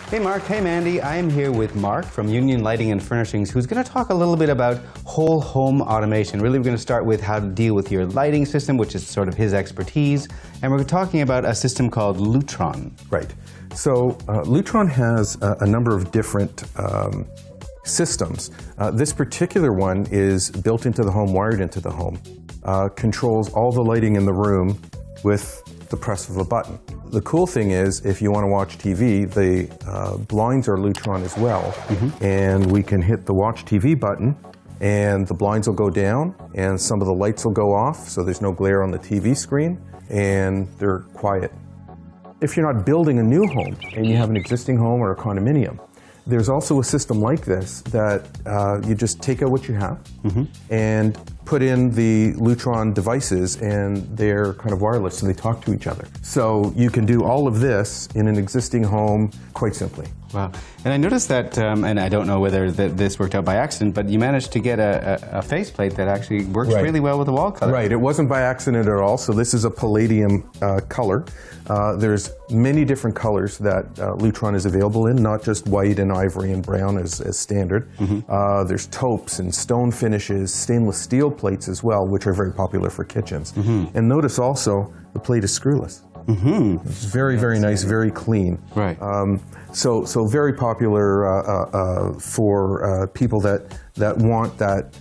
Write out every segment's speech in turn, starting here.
Hey Mark, hey Mandy. I am here with Mark from Union Lighting and Furnishings, who's going to talk a little bit about whole home automation. Really, we're going to start with how to deal with your lighting system, which is sort of his expertise, and we're talking about a system called Lutron. Right. So Lutron has a number of different systems. This particular one is built into the home, wired into the home, controls all the lighting in the room with the press of a button. The cool thing is, if you want to watch TV, the blinds are Lutron as well, and we can hit the watch TV button and the blinds will go down and some of the lights will go off, so there's no glare on the TV screen and they're quiet. If you're not building a new home and you have an existing home or a condominium, there's also a system like this that you just take out what you have and put in the Lutron devices, and they're kind of wireless, so they talk to each other. So you can do all of this in an existing home quite simply. Wow. And I noticed that, and I don't know whether this worked out by accident, but you managed to get a faceplate that actually works really well with the wall color. Right. It wasn't by accident at all. So this is a palladium color. There's many different colors that Lutron is available in, not just white and ivory and brown as standard. There's taupes and stone finishes, stainless steel plates as well, which are very popular for kitchens. And notice also the plate is screwless. It's very, very nice, very clean. Right. So very popular for people that want that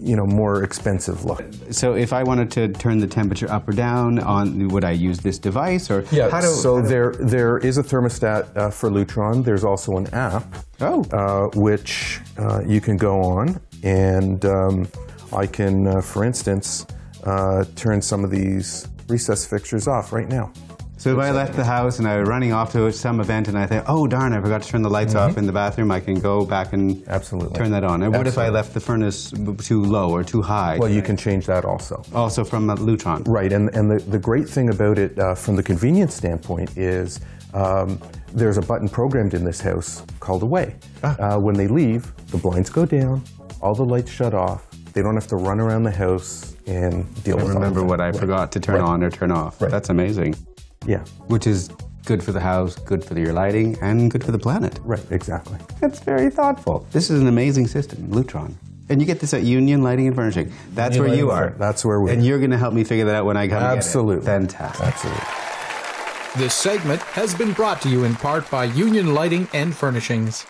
more expensive look. So if I wanted to turn the temperature up or down, would I use this device, or there is a thermostat for Lutron. There's also an app, which you can go on, and I can, for instance, turn some of these recess fixtures off right now. So if I left the house and I was running off to some event and I think, oh darn, I forgot to turn the lights off in the bathroom, I can go back and turn that on. And what if I left the furnace too low or too high? Well, you can change that also. Also from Lutron. Right, and the great thing about it from the convenience standpoint is there's a button programmed in this house called Away. When they leave, the blinds go down, all the lights shut off. They don't have to run around the house and deal with it. Remember what I forgot to turn on or turn off. Right. That's amazing. Yeah. Which is good for the house, good for your lighting, and good for the planet. Right, exactly. That's very thoughtful. This is an amazing system, Lutron. And you get this at Union Lighting and Furnishing. That's where you are. That's where we are. And you're going to help me figure that out when I come. Absolutely. Fantastic. Absolutely. This segment has been brought to you in part by Union Lighting and Furnishings.